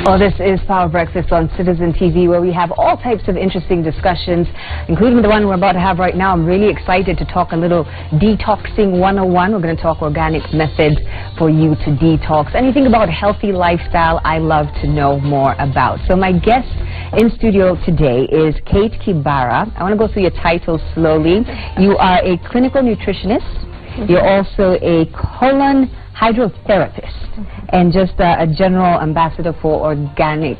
Well, this is Power Breakfast on Citizen TV, where we have all types of interesting discussions, including the one we're about to have right now. I'm really excited to talk a little detoxing 101. We're going to talk organic methods for you to detox. Anything about healthy lifestyle, I love to know more about. So my guest in studio today is Kate Kibara. I want to go through your title slowly. You are a clinical nutritionist. You're also a colon hydrotherapist and just a general ambassador for organic,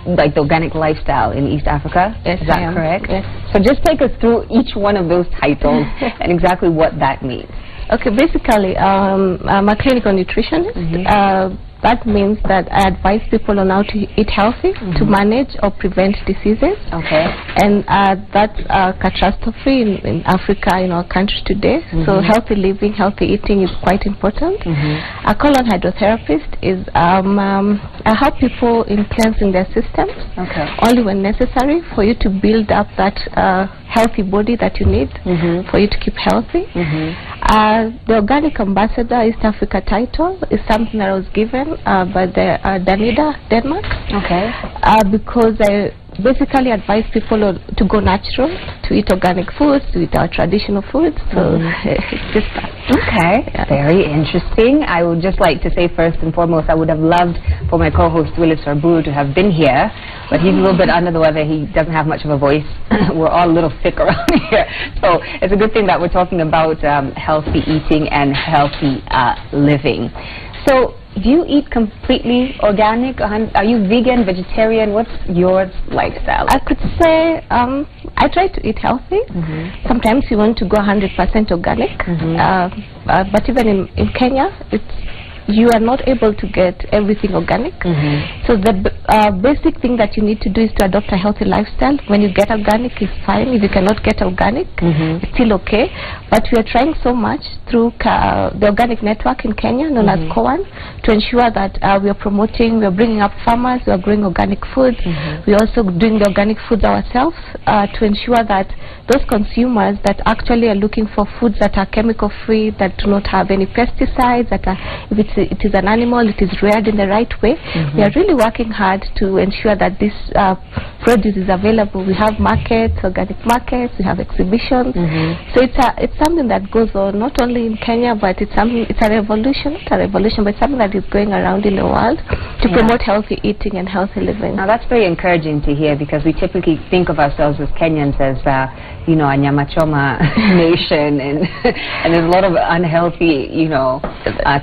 like the organic lifestyle in East Africa. Yes, is that correct? Yes. So just take us through each one of those titles and exactly what that means. Okay, basically, I'm a clinical nutritionist. That means that I advise people on how to eat healthy, to manage or prevent diseases. Okay. And that's a catastrophe in Africa, in our country today. So healthy living, healthy eating is quite important. A colon hydrotherapist is I help people in cleansing their systems only when necessary for you to build up that healthy body that you need for you to keep healthy. The Organic Ambassador East Africa title is something that I was given by the Danida, Denmark. Okay. Because I basically advise people to go natural, to eat organic foods, to eat our traditional foods. So it's just that. Okay. Yeah. Very interesting. I would just like to say first and foremost, I would have loved for my co-host Willis Arbu to have been here, but he's a little bit under the weather. He doesn't have much of a voice. We're all a little sick around here. So it's a good thing that we're talking about healthy eating and healthy living. So do you eat completely organic? Are you vegan, vegetarian? What's your lifestyle? I could say I try to eat healthy. Sometimes you want to go 100% organic. But even in Kenya, you are not able to get everything organic. So the basic thing that you need to do is to adopt a healthy lifestyle. When you get organic, it's fine. If you cannot get organic, it's still okay. But we are trying so much through the organic network in Kenya, known as COAN, to ensure that we are promoting, we are bringing up farmers, we are growing organic foods. We are also doing the organic foods ourselves to ensure that those consumers that actually are looking for foods that are chemical free, that do not have any pesticides, that are, if it is an animal, it is reared in the right way. We are really working hard to ensure that this produce is available. We have markets, organic markets, we have exhibitions. So it's something that goes on not only in Kenya, but it's a revolution, not a revolution, but something that is going around in the world to promote healthy eating and healthy living. Now that's very encouraging to hear, because we typically think of ourselves as Kenyans as you know, a nyama choma nation, and there's a lot of unhealthy, you know,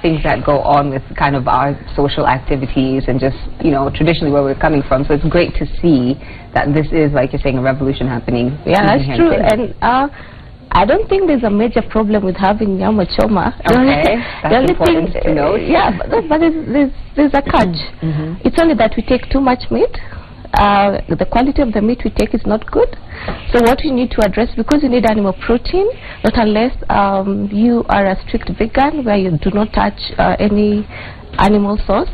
things that go on with kind of our social activities and just, you know, traditionally where we're coming from. So it's great to see that this is, like you're saying, a revolution happening. Yeah, that's true. And I don't think there's a major problem with having nyama choma. Okay, that's important to note. Yeah, but there's a catch. It's only that we take too much meat. The quality of the meat we take is not good. So what we need to address, because you need animal protein, not unless you are a strict vegan where you do not touch any animal source,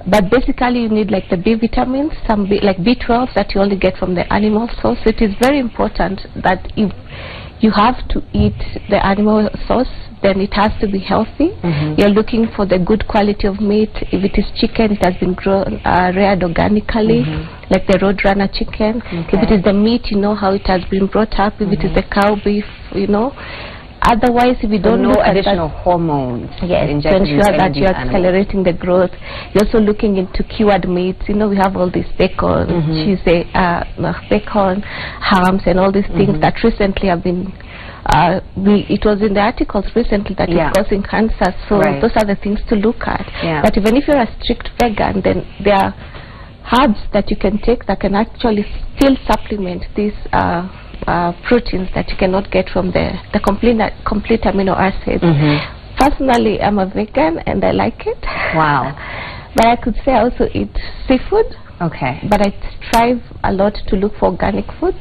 but basically you need like the B vitamins, like B12 that you only get from the animal source. So it is very important that if you have to eat the animal source, then it has to be healthy. You're looking for the good quality of meat. If it is chicken, it has been grown, reared organically, like the roadrunner chicken. If it is the meat, you know how it has been brought up. If it is the cow beef, you know. Otherwise, if you don't know additional hormones, to ensure that you're accelerating the growth. You're also looking into cured meats. You know, we have all this bacon, cheese, bacon, hams, and all these things that recently have been. It was in the articles recently that it's causing cancer. So those are the things to look at. But even if you're a strict vegan, then there are herbs that you can take that can actually still supplement these proteins that you cannot get from the complete amino acids. Personally, I'm a vegan and I like it. Wow. But I could say I also eat seafood. Okay. But I strive a lot to look for organic food.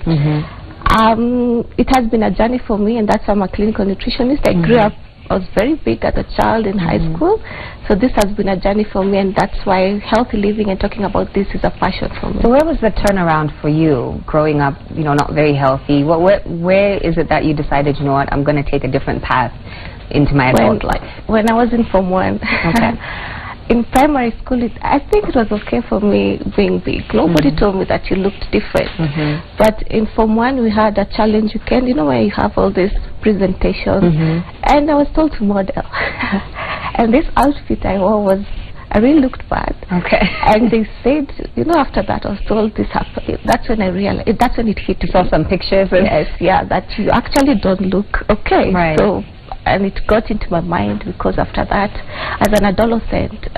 It has been a journey for me, and that's why I'm a clinical nutritionist. I grew up, I was very big as a child in high school, so this has been a journey for me, and that's why healthy living and talking about this is a passion for me. So where was the turnaround for you, growing up, you know, not very healthy? Where is it that you decided, you know what, I'm going to take a different path into my adult life? When I was in Form 1, in primary school, I think it was okay for me being big. Nobody told me that you looked different. But in Form 1, we had a challenge weekend, you know, where you have all these presentations. And I was told to model. And this outfit I wore I really looked bad. Okay. And they said, you know, after that I was told this happened. That's when I realized, that's when it hit me. You saw some pictures? Yes, yeah, that you actually don't look okay. Right. So, and it got into my mind because after that, as an adolescent,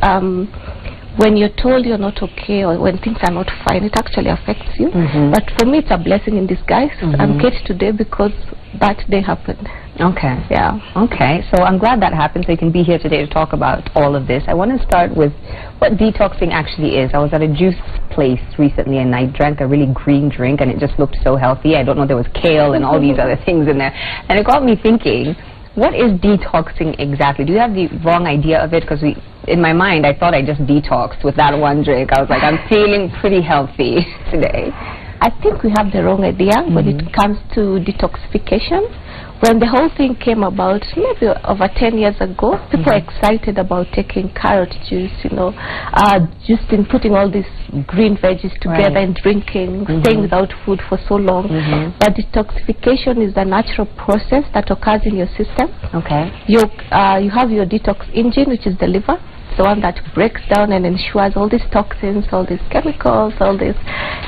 when you're told you're not okay or when things are not fine, it actually affects you. But for me, it's a blessing in disguise. I'm here today because that day happened. Okay. Yeah. Okay. So I'm glad that happened, so you can be here today to talk about all of this. I want to start with what detoxing actually is. I was at a juice place recently and I drank a really green drink and it just looked so healthy. I don't know, there was kale and all these other things in there. And it got me thinking, what is detoxing exactly? Do you have the wrong idea of it? Because in my mind, I thought I just detoxed with that one drink. I was like, I'm feeling pretty healthy today. I think we have the wrong idea when it comes to detoxification. When the whole thing came about, maybe over 10 years ago, people were excited about taking carrot juice, you know, just in putting all these green veggies together and drinking, staying without food for so long. But detoxification is the natural process that occurs in your system. Okay. You have your detox engine, which is the liver. The one that breaks down and ensures all these toxins, all these chemicals, all this.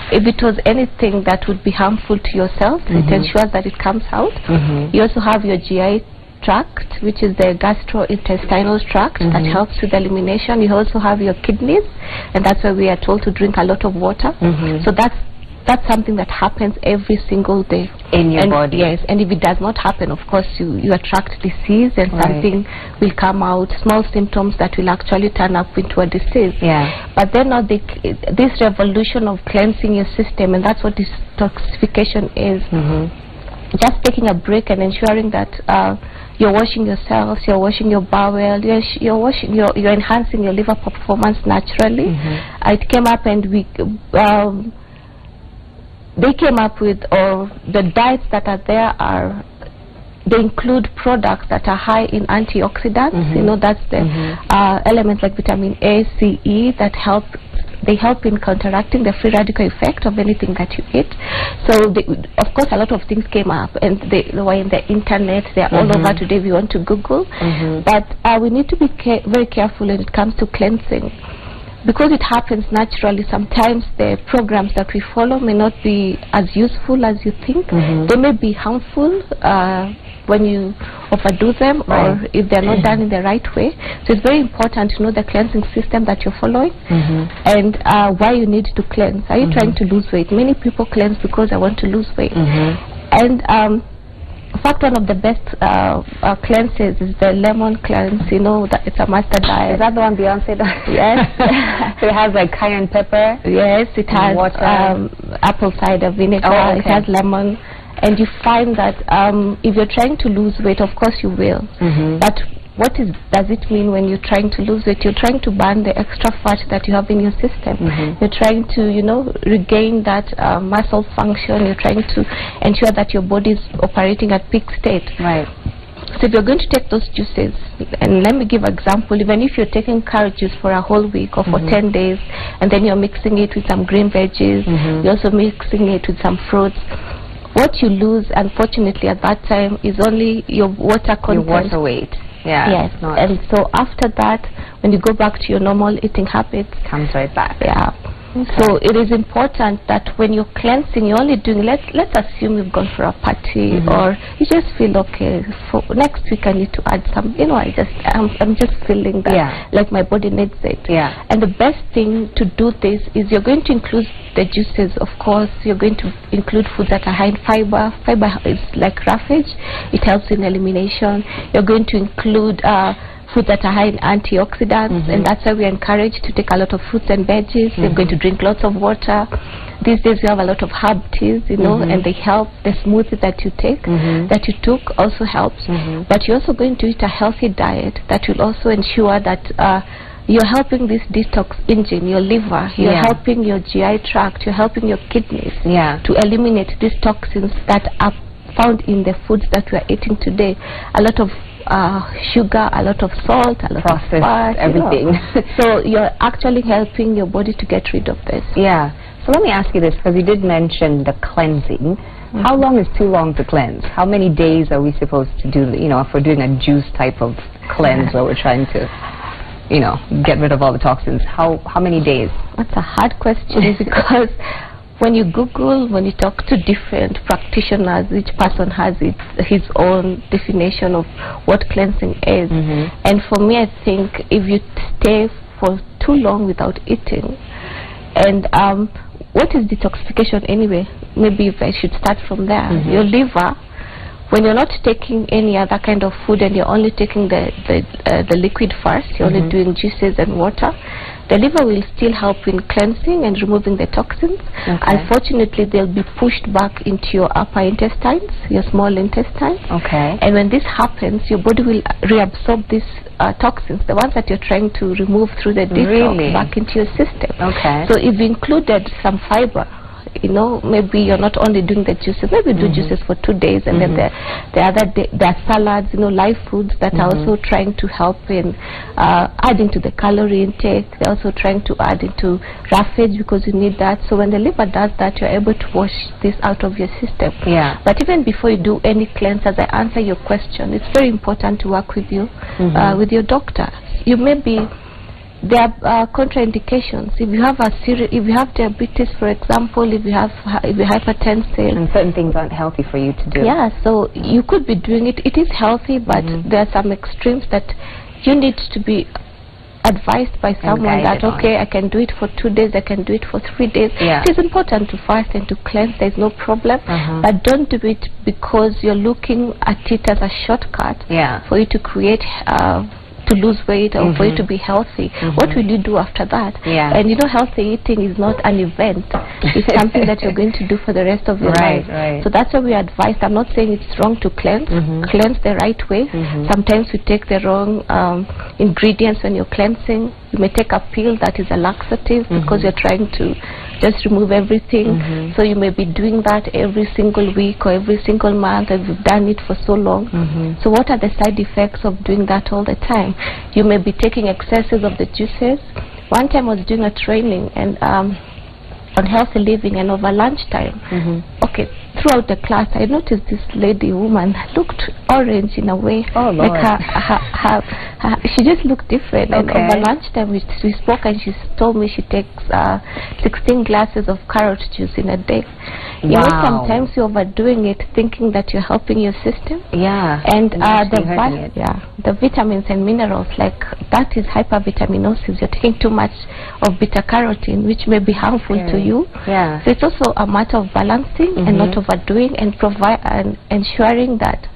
If it was anything that would be harmful to yourself, it ensures that it comes out. You also have your GI tract, which is the gastrointestinal tract that helps with elimination. You also have your kidneys, and that's why we are told to drink a lot of water. So that's something that happens every single day in your body. Yes, and if it does not happen, of course you attract disease and something will come out, small symptoms that will actually turn up into a disease. But then now this revolution of cleansing your system, and that's what detoxification is. Just taking a break and ensuring that you're washing your cells, you're washing your bowel, you're enhancing your liver performance naturally. It came up and they came up with, or the diets that are there they include products that are high in antioxidants. You know, that's the elements like vitamin A, C, E that help in counteracting the free radical effect of anything that you eat. So of course a lot of things came up and they were in the internet, they're all over today if you want to Google. But we need to be very careful when it comes to cleansing. Because it happens naturally, sometimes the programs that we follow may not be as useful as you think. They may be harmful when you overdo them or if they're not done in the right way. So it's very important to know the cleansing system that you're following and why you need to cleanse. Are you trying to lose weight? Many people cleanse because I want to lose weight. And in fact, one of the best cleanses is the lemon cleanse. You know, that it's a master diet. Is that the one Beyonce does? Yes. So it has like cayenne pepper? Yes, it has apple cider vinegar. It has lemon. And you find that if you're trying to lose weight, of course you will. But what does it mean when you're trying to lose weight? You're trying to burn the extra fat that you have in your system. You're trying to, you know, regain that muscle function. You're trying to ensure that your body is operating at peak state. So if you're going to take those juices, and let me give an example, even if you're taking carrot juice for a whole week or for 10 days, and then you're mixing it with some green veggies, you're also mixing it with some fruits, what you lose, unfortunately, at that time is only your water content. Your water weight. Yes, and so after that, when you go back to your normal eating habits, comes right back. So it is important that when you're cleansing, you're only doing, let's assume you've gone for a party or you just feel okay, for next week I need to add some, you know, I'm just feeling that like my body needs it. And the best thing to do this is you're going to include the juices, of course. You're going to include foods that are high in fiber. Fiber is like roughage, it helps in elimination. You're going to include foods that are high in antioxidants, and that's why we are encouraged to take a lot of fruits and veggies. You're going to drink lots of water. These days we have a lot of herb teas, you know, and they help. The smoothie that you take, that you took, also helps. But you're also going to eat a healthy diet that will also ensure that you're helping this detox engine, your liver, you're helping your GI tract, you're helping your kidneys to eliminate these toxins that are found in the foods that we are eating today. A lot of sugar, a lot of salt, a lot processed of fat, everything. So you're actually helping your body to get rid of this. Yeah. So let me ask you this, because you did mention the cleansing. How long is too long to cleanse? How many days are we supposed to do, if we're doing a juice type of cleanse where we're trying to, get rid of all the toxins? How many days? That's a hard question because when you Google, when you talk to different practitioners, each person has his own definition of what cleansing is. And for me, I think if you stay for too long without eating, and what is detoxification anyway? Maybe if I should start from there. Your liver, when you're not taking any other kind of food and you're only taking the liquid first, you're only doing juices and water, the liver will still help in cleansing and removing the toxins. Unfortunately, they'll be pushed back into your upper intestines, your small intestine. And when this happens, your body will reabsorb these toxins, the ones that you're trying to remove through the detox, back into your system. So if you included some fiber, maybe you're not only doing the juices, maybe do juices for 2 days, and then the other day there are salads, live foods that are also trying to help in adding to the calorie intake. They're also trying to add into roughage because you need that. So when the liver does that, you're able to wash this out of your system. But even before you do any cleanse, as I answer your question, it's very important to work with you, with your doctor. You may be there are contraindications. If you have if you have diabetes, for example, if you're hypertensive, and certain things aren't healthy for you to do. So you could be doing it. It is healthy, but there are some extremes that you need to be advised by someone that I can do it for 2 days, I can do it for 3 days. It is important to fast and to cleanse. There's no problem, but don't do it because you're looking at it as a shortcut for you to create to lose weight or for you to be healthy. What will you do after that? And healthy eating is not an event. It's something that you're going to do for the rest of your life. So that's why we advise. I'm not saying it's wrong to cleanse. Cleanse the right way. Sometimes we take the wrong ingredients when you're cleansing. You may take a pill that is a laxative because you're trying to just remove everything. So you may be doing that every single week or every single month, and you've done it for so long. So what are the side effects of doing that all the time? You may be taking excesses of the juices. One time I was doing a training and on healthy living, and over lunchtime, throughout the class I noticed this woman looked orange in a way. Like she just looked different. And over lunchtime we spoke, and she told me she takes 16 glasses of carrot juice in a day. Sometimes you're overdoing it, thinking that you're helping your system. And the vitamins and minerals, like that is hypervitaminosis. You're taking too much of beta carotene, which may be harmful to you. So it's also a matter of balancing and not overdoing, and ensuring that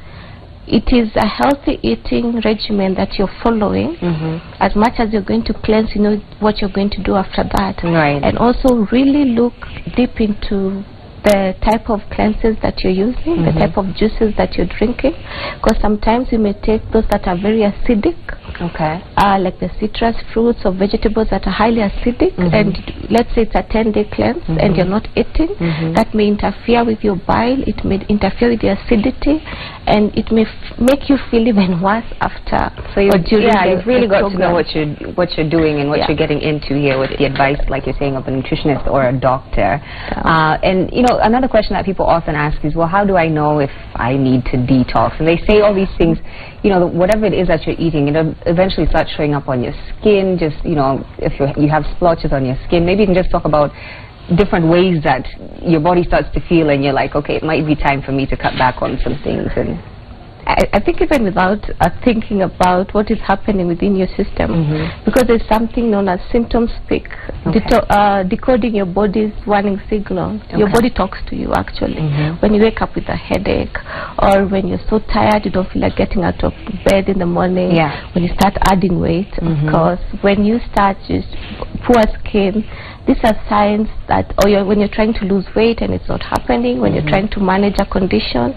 it is a healthy eating regimen that you're following. As much as you're going to cleanse, what you're going to do after that. And also really look deep into the type of cleanses that you're using, the type of juices that you're drinking, because sometimes you may take those that are very acidic, like the citrus fruits or vegetables that are highly acidic, and let's say it's a 10-day cleanse and you're not eating, that may interfere with your bile, it may interfere with your acidity, and it may make you feel even worse after. So you've really got to know what you're doing and what you're getting into here with the advice, like you're saying, of a nutritionist or a doctor. And another question that people often ask is, well, how do I know if I need to detox? And they say all these things, whatever it is that you're eating, it'll eventually start showing up on your skin. Just, if you have splotches on your skin, maybe you can just talk about different ways that your body starts to feel, and you're like, okay, it might be time for me to cut back on some things. And I think even without thinking about what is happening within your system, because there's something known as symptom speak, decoding your body's warning signal. Your body talks to you actually. When you wake up with a headache, or when you're so tired you don't feel like getting out of bed in the morning, when you start adding weight, of course, when you start just poor skin, these are signs that, when you're trying to lose weight and it's not happening, when you're trying to manage a condition,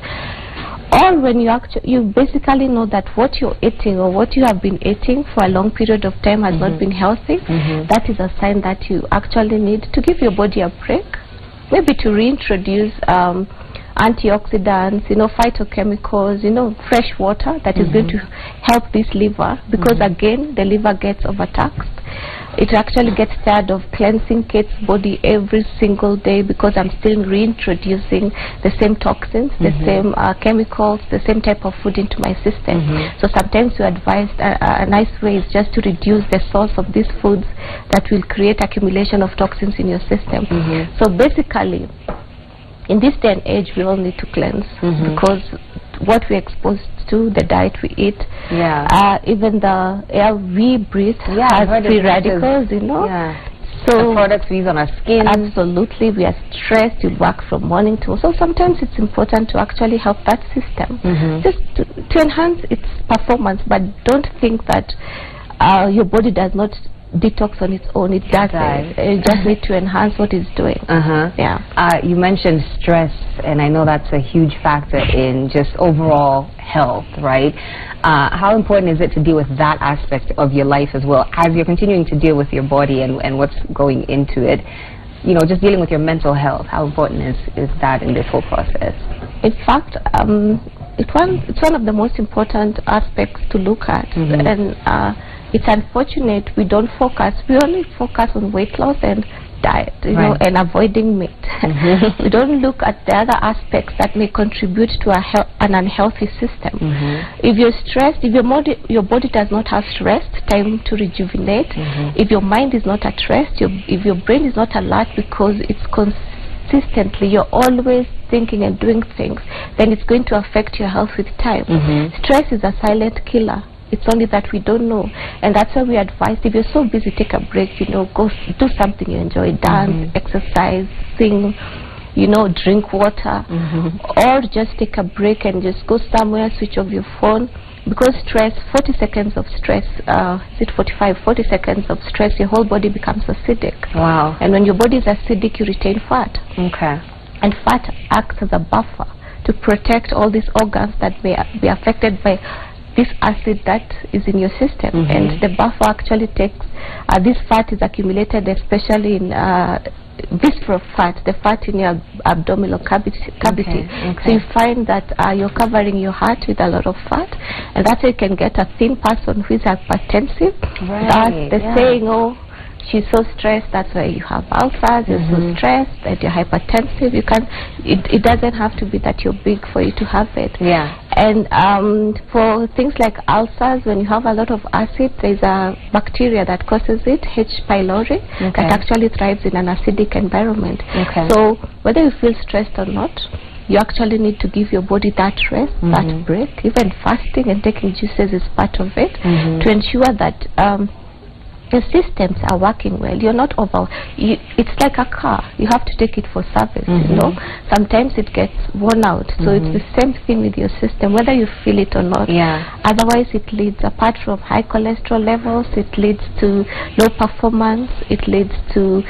or when you basically know that what you're eating or what you have been eating for a long period of time has not been healthy, that is a sign that you actually need to give your body a break, maybe to reintroduce antioxidants, phytochemicals, fresh water that is going to help this liver, because again the liver gets overtaxed. It actually gets tired of cleansing Kate's body every single day, because I'm still reintroducing the same toxins, the same chemicals, the same type of food into my system. So sometimes you advised a nice way is just to reduce the source of these foods that will create accumulation of toxins in your system. So basically, in this day and age, we all need to cleanse, because what we're exposed to, the diet we eat, even the air we breathe has free radicals, So the products we use on our skin. Absolutely, we are stressed. You work from morning to, so sometimes it's important to actually help that system, just to enhance its performance. But don't think that your body does not detox on its own. It does. You just need to enhance what it's doing. You mentioned stress, and I know that's a huge factor in just overall health, right? How important is it to deal with that aspect of your life as well, as you're continuing to deal with your body and what's going into it? Just dealing with your mental health. How important is that in this whole process? In fact, it's one of the most important aspects to look at, and it's unfortunate we don't focus. We only focus on weight loss and diet, and avoiding meat. We don't look at the other aspects that may contribute to an unhealthy system. If you're stressed, if your body does not have rest, time to rejuvenate, if your mind is not at rest, if your brain is not alert, because it's consistently, you're always thinking and doing things, then it's going to affect your health with time. Stress is a silent killer. It's only that we don't know, and that's why we advise, if you're so busy, take a break, go do something you enjoy, dance, exercise, sing, drink water, or just take a break and just go somewhere, switch off your phone, because stress, 40 seconds of stress, 40 seconds of stress, your whole body becomes acidic. Wow. And when your body is acidic, you retain fat. Okay. And fat acts as a buffer to protect all these organs that may be affected by this acid that is in your system. And the buffer actually takes, this fat is accumulated especially in visceral fat, the fat in your abdominal cavity. So you find that you're covering your heart with a lot of fat, and that's why you can get a thin person who is hypertensive. That's the saying, oh, she's so stressed, that's why you have ulcers, you're so stressed that you're hypertensive. You can, it doesn't have to be that you're big for you to have it. And for things like ulcers, when you have a lot of acid, there's a bacteria that causes it, H. pylori, that actually thrives in an acidic environment. So whether you feel stressed or not, you actually need to give your body that rest, that break. Even fasting and taking juices is part of it, to ensure that your systems are working well. You're not it's like a car. You have to take it for service, Sometimes it gets worn out. So it's the same thing with your system, whether you feel it or not. Otherwise, it leads, apart from high cholesterol levels, it leads to low performance, it leads to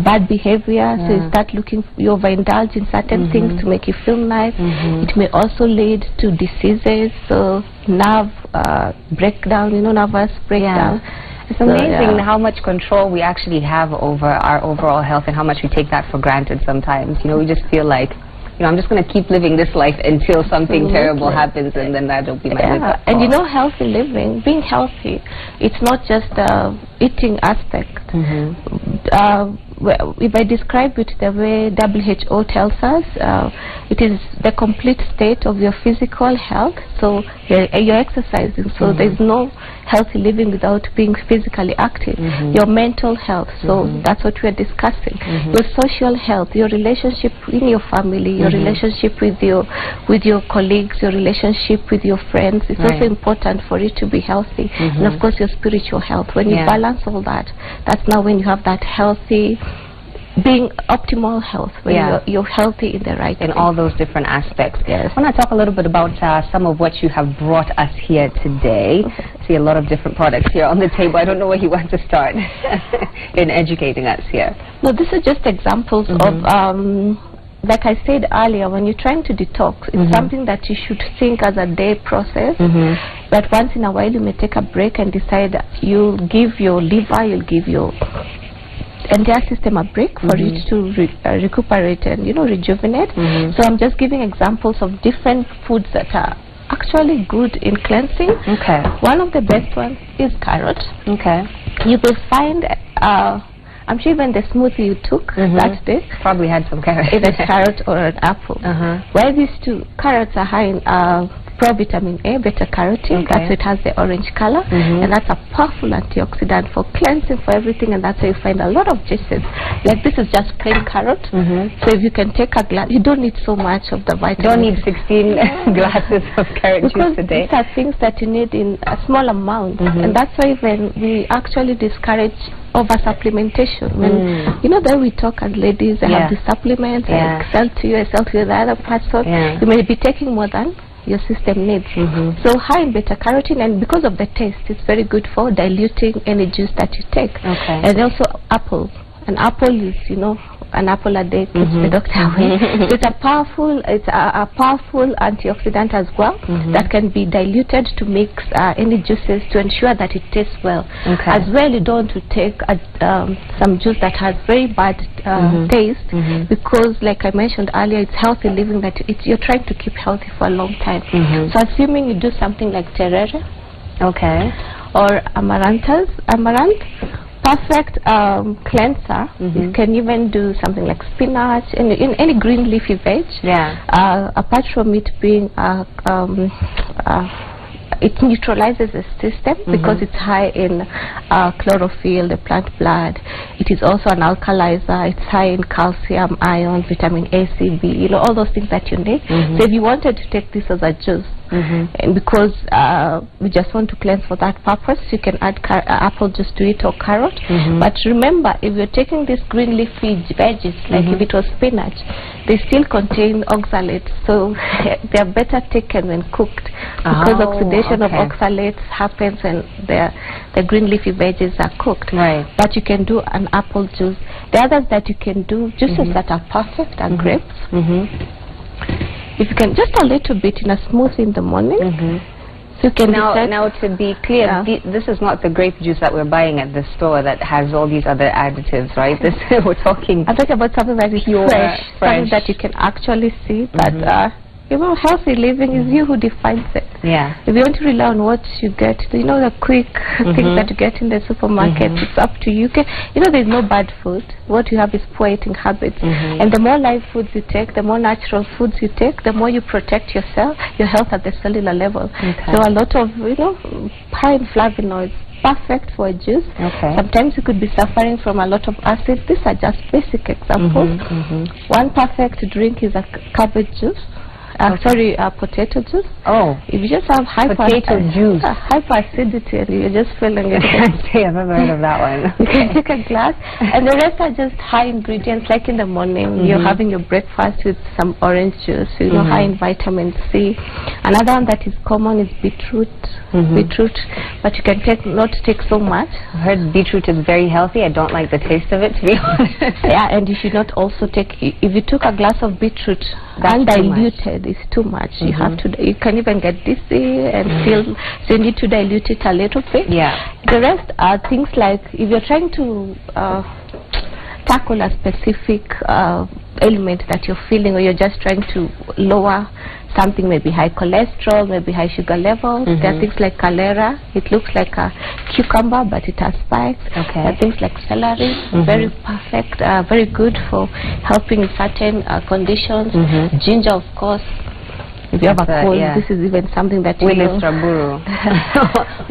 bad behavior. So you start you overindulge in certain things to make you feel nice. It may also lead to diseases, so nerve breakdown, nervous breakdown. It's amazing how much control we actually have over our overall health, and how much we take that for granted sometimes. We just feel like, I'm just going to keep living this life until something terrible happens, and then that'll be my wake-up call. And healthy living, being healthy, it's not just eating aspect. If I describe it the way WHO tells us, it is the complete state of your physical health. So you're exercising, so there's no healthy living without being physically active. Your mental health, so that's what we're discussing. Your social health, your relationship in your family, your relationship with your colleagues, your relationship with your friends. It's also important for you to be healthy. And of course your spiritual health. When you balance all that, that's now when you have that healthy, being optimal health, when you're healthy in the right in all those different aspects. I want to talk a little bit about some of what you have brought us here today. See a lot of different products here on the table. I don't know where you want to start in educating us here. No, these are just examples of like I said earlier, when you're trying to detox, it's something that you should think as a day process. But once in a while you may take a break and decide you'll give your liver, you'll give your entire system a break for it to recuperate and, you know, rejuvenate. So I'm just giving examples of different foods that are actually good in cleansing. Okay. One of the best ones is carrot. Okay. You will find, I'm sure even the smoothie you took that day probably had some carrot. either carrot or an apple. Where these two carrots are high in provitamin A, beta carotene. That's why it has the orange color, and that's a powerful antioxidant for cleansing, for everything. And that's why you find a lot of juices. Like this is just plain carrot. So if you can take a glass, you don't need so much of the vitamin. Don't need 16 glasses of carrot juice a day. These are things that you need in a small amount, and that's why when we actually discourage over supplementation. When you know that we talk as ladies, they have the supplements, like SL2, the other parts of you may be taking more than your system needs. So high in beta carotene, and because of the taste, it's very good for diluting any juice that you take. And also apple. An apple is, you know, an apple a day keeps the doctor away. So it's a powerful antioxidant as well that can be diluted to mix any juices to ensure that it tastes well. As well, you don't want to take some juice that has very bad taste, because like I mentioned earlier, it's healthy living that you're trying to keep healthy for a long time. So assuming you do something like terere or amaranth, perfect cleanser. You can even do something like spinach and in any green leafy veg. Apart from it being it neutralizes the system because it's high in chlorophyll, the plant blood. It is also an alkalizer. It's high in calcium, iron, vitamin A, C, B, you know, all those things that you need. So if you wanted to take this as a juice, and because we just want to cleanse for that purpose, you can add apple juice to it or carrot. But remember, if you're taking these green leafy veggies, like if it was spinach, they still contain oxalates, so they are better taken when cooked, because oxidation of oxalates happens when the green leafy veggies are cooked. But you can do an apple juice. The others that you can do, juices that are perfect are grapes. If you can, just a little bit in a smoothie in the morning. So you can now to be clear, this is not the grape juice that we're buying at the store that has all these other additives, right? This I'm talking about something that is fresh, something that you can actually see that you know, healthy living is you who defines it. If you want to rely on what you get, you know, the quick things that you get in the supermarket, it's up to you. You know, there's no bad food. What you have is poor eating habits. And the more live foods you take, the more natural foods you take, the more you protect yourself, your health at the cellular level. So a lot of, you know, high in flavonoids, perfect for a juice. Sometimes you could be suffering from a lot of acid. These are just basic examples. One perfect drink is a cabbage juice. Potato juice. If you just have hyperacidity and you're just feeling it, I've never heard of that one. You can take a glass, and the rest are just high ingredients. Like in the morning, you're having your breakfast with some orange juice, you know, high in vitamin C. Another one that is common is beetroot. But you can not take so much. I heard beetroot is very healthy. I don't like the taste of it, to be honest. And you should not also take, if you took a glass of beetroot undiluted, it's too much. You have to, you can even get dizzy and feel, so you need to dilute it a little bit. The rest are things like, if you're trying to tackle a specific ailment that you're feeling, or you're just trying to lower something, maybe high cholesterol, maybe high sugar levels. There are things like calera. It looks like a cucumber, but it has spikes. There are things like celery, very perfect, very good for helping in certain conditions. Ginger, of course. If you have a cold, this is even something that you know.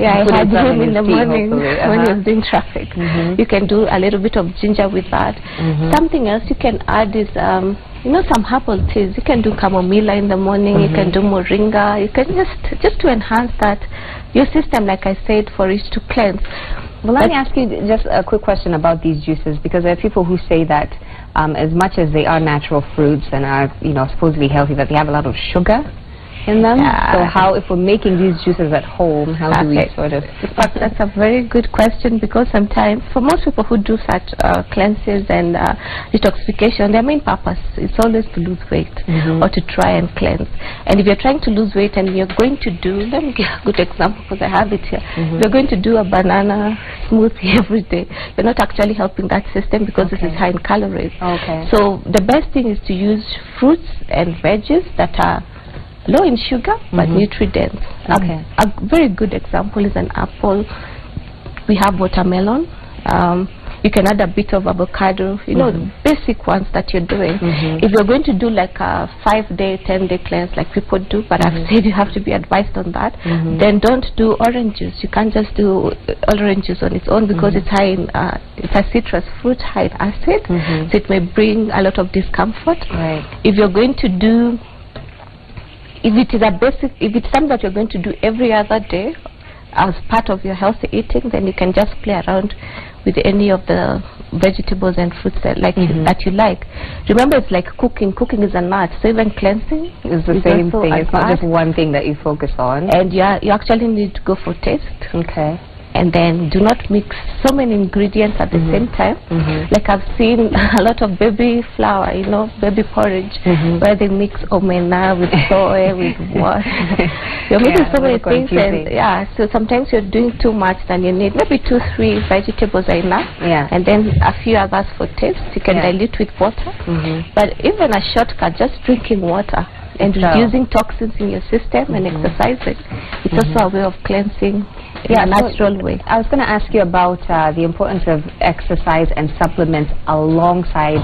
I had him in the morning when he was doing traffic. You can do a little bit of ginger with that. Something else you can add is you know, some herbal teas. You can do chamomilla in the morning. You can do moringa. You can just to enhance that your system, like I said, for it to cleanse. Well, let me ask you just a quick question about these juices, because there are people who say that as much as they are natural fruits and are, you know, supposedly healthy, that they have a lot of sugar in them. So how, if we're making these juices at home, how do we sort of... That's a very good question, because sometimes for most people who do such cleanses and detoxification, their main purpose is always to lose weight or to try and cleanse. And if you're trying to lose weight and you're going to do, let me give a good example because I have it here. You're going to do a banana smoothie every day. You're not actually helping that system, because this is high in calories. So the best thing is to use fruits and veggies that are low in sugar but nutrient-dense. A very good example is an apple. We have watermelon. You can add a bit of avocado, you know, the basic ones that you're doing. If you're going to do like a 5-day, 10-day cleanse like people do, but I've said you have to be advised on that, then don't do orange juice. You can't just do orange juice on its own, because it's high in, it's a citrus fruit, high in acid, so it may bring a lot of discomfort. If you're going to do, if it is a basic, if it's something that you're going to do every other day as part of your healthy eating, then you can just play around with any of the vegetables and fruits that that you like. Remember, it's like cooking. Cooking is an art, so even cleansing is the same thing. It's not just one thing that you focus on. And you actually need to go for taste. And then do not mix so many ingredients at the same time. Like I've seen a lot of baby flour, you know, baby porridge, where they mix omena with soy, with what. You're mixing so many things, and so sometimes you're doing too much than you need. Maybe 2-3 vegetables are enough, and then a few others for taste. You can dilute with water. But even a shortcut, just drinking water and reducing toxins in your system and exercising, it's also a way of cleansing in a natural way. I was going to ask you about the importance of exercise and supplements alongside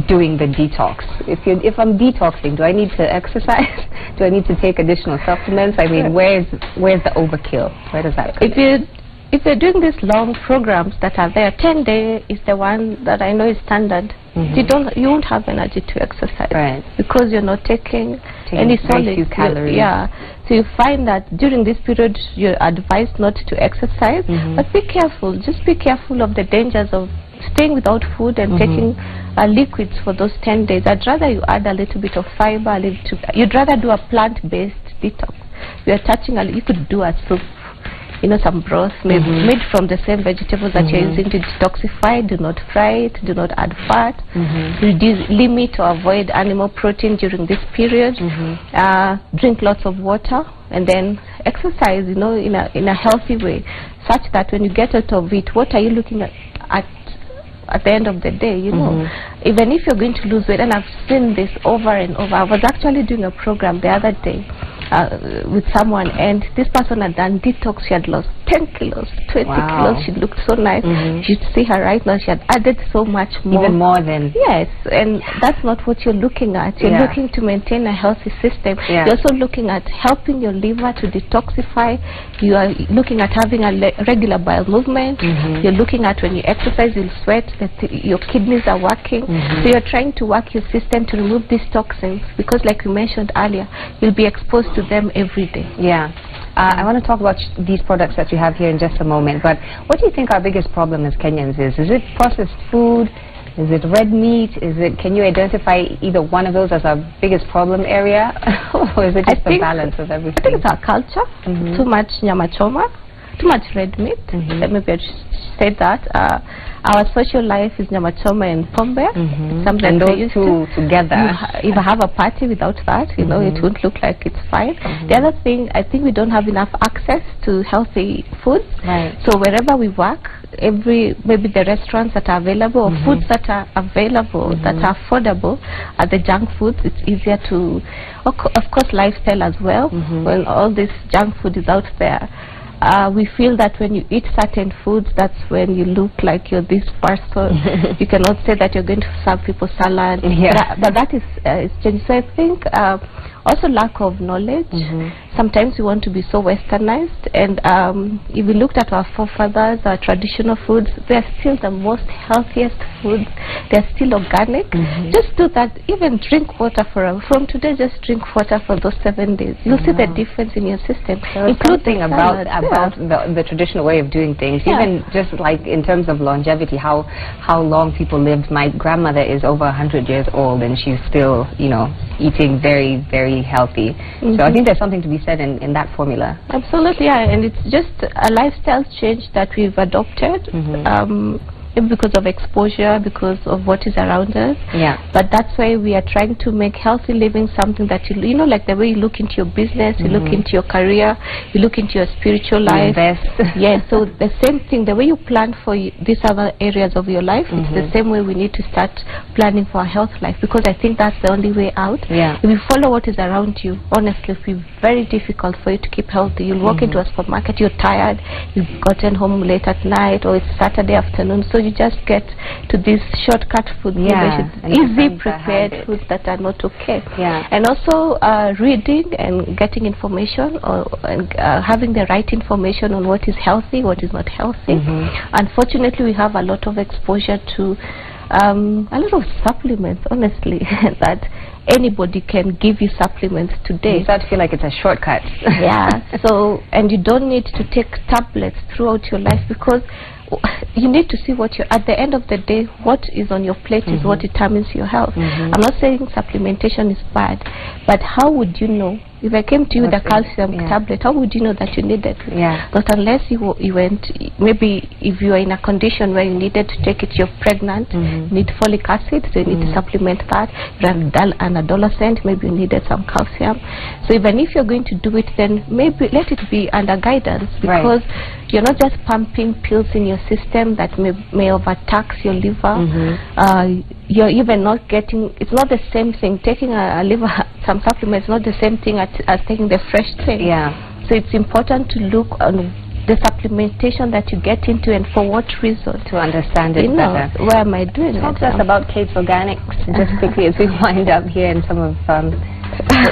doing the detox. If I'm detoxing, do I need to exercise? Do I need to take additional supplements? I mean, where's the overkill? Where does that come in? If you're doing these long programs that are there, 10-day is the one that I know is standard. You won't have energy to exercise because you're not taking any solid calories. So you find that during this period you're advised not to exercise, but be careful. Just be careful of the dangers of staying without food and taking liquids for those 10 days. I'd rather you add a little bit of fiber. You'd rather do a plant-based detox. You're touching you could do a soup, you know, some broth made from the same vegetables that you're using to detoxify. Do not fry it. Do not add fat. Limit or avoid animal protein during this period. Drink lots of water, and then exercise, you know, in a healthy way, such that when you get out of it, what are you looking at the end of the day, you know? Even if you're going to lose weight, and I've seen this over and over. I was actually doing a program the other day with someone, and this person had done detox. She had lost 10 kilos, 20 kilos. She looked so nice. You'd see her right now. She had added so much more. Even more than... Yes, and that's not what you're looking at. You're looking to maintain a healthy system. You're also looking at helping your liver to detoxify. You are looking at having a regular bowel movement. You're looking at when you exercise, you'll sweat, that your kidneys are working. So you're trying to work your system to remove these toxins, because like you mentioned earlier, you'll be exposed to them every day. I want to talk about these products that you have here in just a moment, but what do you think our biggest problem as Kenyans is? Is it processed food? Is it red meat? Can you identify either one of those as our biggest problem area? Or is it just the balance of everything? I think it's our culture. Too much nyama choma, too much red meat. Maybe I should say that. Our social life is nyama choma and pombe. And those two together. If I have a party without that, you know, it won't look like it's fine. The other thing, I think we don't have enough access to healthy foods. So wherever we work, maybe the restaurants that are available or foods that are available that are affordable are the junk foods. It's easier to, of course, lifestyle as well. When all this junk food is out there, we feel that when you eat certain foods, that's when you look like you're this person. You cannot say that you're going to serve people salad. But that is changed. So I think also lack of knowledge. Sometimes we want to be so westernized, and if we looked at our forefathers, our traditional foods, they're still the most healthiest foods. They're still organic. Just do that. Even drink water from today. Just drink water for those 7 days. You'll see the difference in your system. Including about the traditional way of doing things. Even just like in terms of longevity, how long people lived. My grandmother is over 100 years old, and she's still, you know, eating very, very be healthy. So I think there's something to be said in that formula. Absolutely, yeah, and it's just a lifestyle change that we've adopted. Maybe because of exposure, because of what is around us. Yeah. But that's why we are trying to make healthy living something that you know, like the way you look into your business, you look into your career, you look into your spiritual life. Invest. Yeah. So the same thing, the way you plan for these other areas of your life, it's the same way we need to start planning for our health life, because I think that's the only way out. Yeah. If you follow what is around you, honestly, it will be very difficult for you to keep healthy. You'll walk into a supermarket, you're tired, you've gotten home late at night, or it's Saturday afternoon, so you just get to these shortcut foods, easy prepared foods that are not okay. And also reading and getting information, or having the right information on what is healthy, what is not healthy. Unfortunately, we have a lot of exposure to a lot of supplements, honestly, that anybody can give you supplements today. You start to feel like it's a shortcut. So, and you don't need to take tablets throughout your life, because you need to see what you're, at the end of the day, what is on your plate is what determines your health. I'm not saying supplementation is bad, but how would you know? If I came to you with a calcium tablet, how would you know that you needed it? Not unless you went, maybe if you are in a condition where you needed to take it, you're pregnant, you need folic acid, so you need to supplement that. You're an adolescent, maybe you needed some calcium. So even if you're going to do it, then maybe let it be under guidance, because you're not just pumping pills in your system that may overtax your liver. You're even not getting, it's not the same thing. Taking a liver, some supplements, is not the same thing as taking the fresh thing. So it's important to look on the supplementation that you get into and for what reason. To understand it better. Where am I doing it? Talk to us about Kate's Organics, just quickly, as we wind up here, and some of what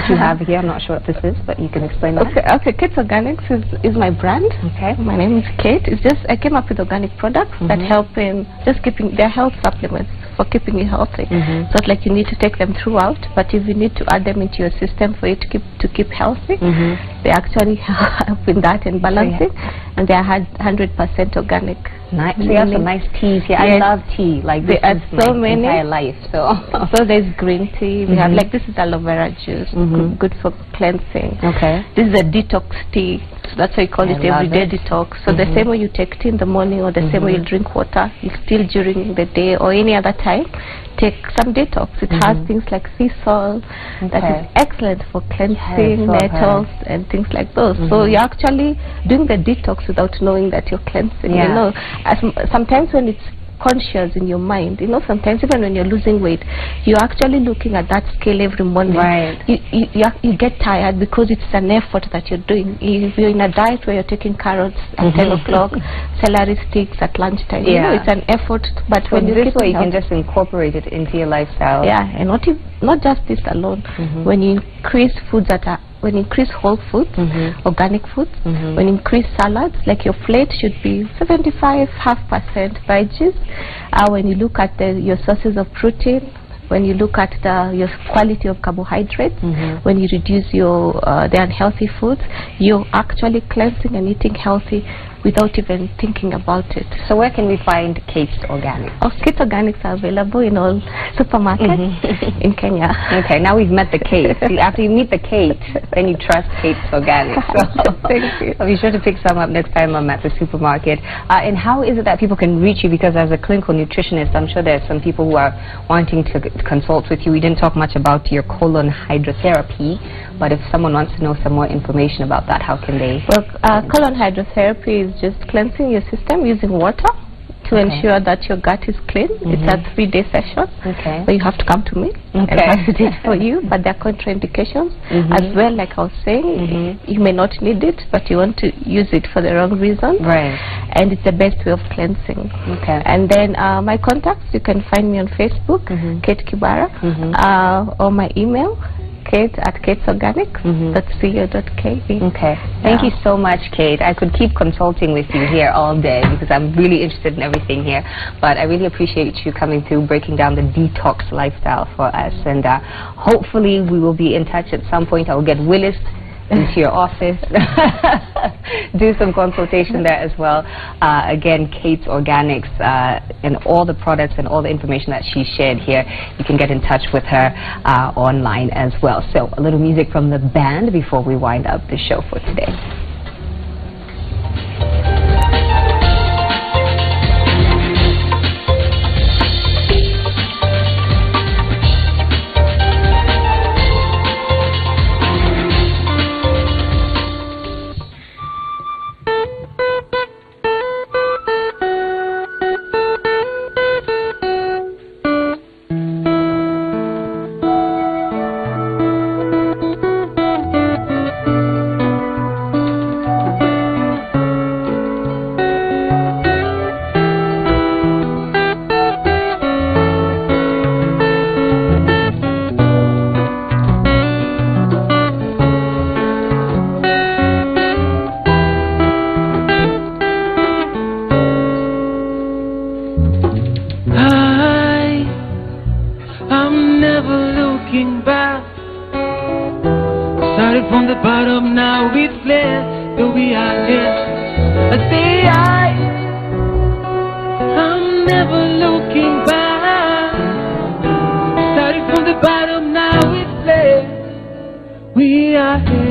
you have here. I'm not sure what this is, but you can explain that. Okay, Kate's Organics is my brand. My name is Kate. It's just, I came up with organic products that help in just keeping, their health supplements for keeping you healthy. So it's like you need to take them throughout, but if you need to add them into your system for you to keep healthy, they actually help in that and balancing, and they are 100% organic. Nice. So you have some nice teas here. I love tea. Like, this is so my entire life. So there's green tea. We have, like, this is aloe vera juice, good for cleansing. This is a detox tea. So that's why you call it everyday detox. So the same way you take tea in the morning, or the same way you drink water, you still during the day or any other time take some detox. It has things like sea salt that is excellent for cleansing, nettles and things like those. So you're actually doing the detox without knowing that you're cleansing. You know, sometimes when it's conscious in your mind, you know, sometimes even when you're losing weight, you're actually looking at that scale every morning. You get tired because it's an effort that you're doing. If you're in a diet where you're taking carrots at 10 o'clock, celery sticks at lunchtime, you know, it's an effort. But so when you this way, you can just incorporate it into your lifestyle. And not just this alone. When you increase foods that are, when you increase whole foods, organic foods, when you increase salads, like your plate should be 75% veggies. When you look at your sources of protein, when you look at your quality of carbohydrates, when you reduce the unhealthy foods, you're actually cleansing and eating healthy without even thinking about it. So where can we find Kate's Organics? Kate's Organics are available in all supermarkets in Kenya. Okay, now we've met the Kate. After you meet the Kate, then you trust Kate's Organics. So thank you. I'll be sure to pick some up next time I'm at the supermarket. And how is it that people can reach you? Because as a clinical nutritionist, I'm sure there's some people who are wanting to consult with you. We didn't talk much about your colon hydrotherapy, but if someone wants to know some more information about that, how can they? Well, colon hydrotherapy is just cleansing your system using water to ensure that your gut is clean. It's a 3-day session, but you have to come to me and pass it for you. But there are contraindications as well. Like I was saying, you may not need it, but you want to use it for the wrong reason, and it's the best way of cleansing. And then my contacts, you can find me on Facebook, Kate Kibara, or my email, kate@katesorganics.co.ke. Thank you so much, Kate. I could keep consulting with you here all day because I'm really interested in everything here. But I really appreciate you coming through, breaking down the detox lifestyle for us. And hopefully we will be in touch at some point. I will get Willis into your office. Do some consultation there as well. Again, Kate's Organics and all the products and all the information that she shared here, you can get in touch with her online as well. So a little music from the band before we wind up the show for today. I'm never looking back. Started from the bottom, now it's blessed that we are here. I say I'm never looking back. Started from the bottom, now it's blessed we are here.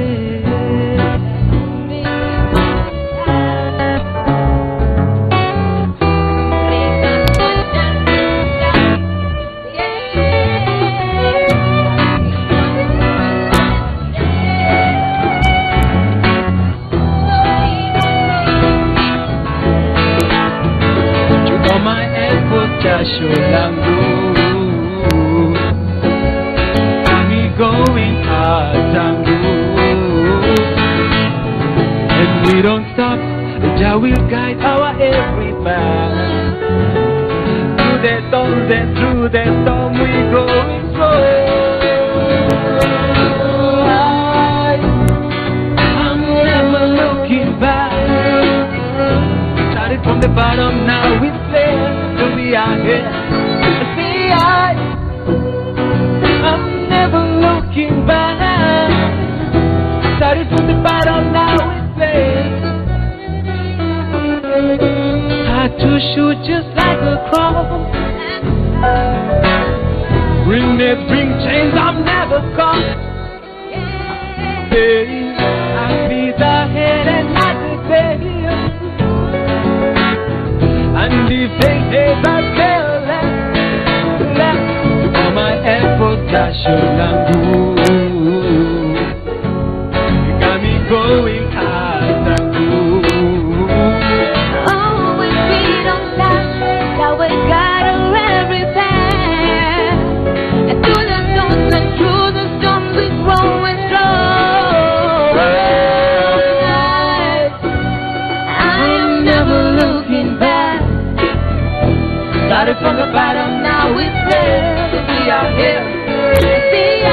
Jasho langu, me going hard tangu, and we don't stop. Jah will guide our every path. Through the storms and through the storm, we going slow. I'm never looking back. Started from the bottom, now it's there. We are here. See, I'm never looking back. Started from the bottom, now it's there. Had to shoot just like a crow. Bring nets, bring chains, I'm never caught. Hey, I see the head and not the tail. And if they say that they're left for my effort, Jasho langu, you got me going hard tangu. Oh, if we don't stop, that we got everything. And through the storms and through the storms, we grow and strong. I am never looking back. Started from the bottom, now it's there. We are here. See,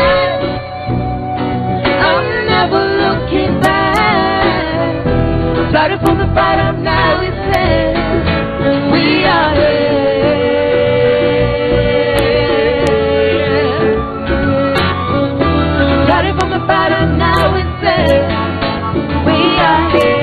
I'm never looking back. Started from the bottom, now it's there. We are here. Started from the bottom, now it's there. We are here.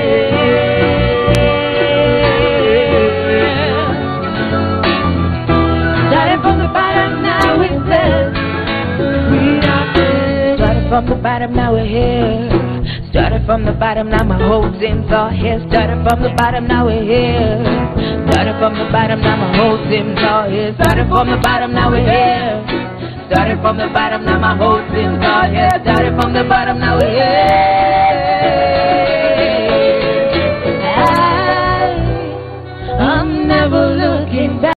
From the bottom, now we're here. Started from the bottom, now my whole team's all here. Started from the bottom, now we're here. Started from the bottom, now my whole team's all here. Started from the bottom, now we're here. Started from the bottom, now my whole team's all here. Started from the bottom, now we're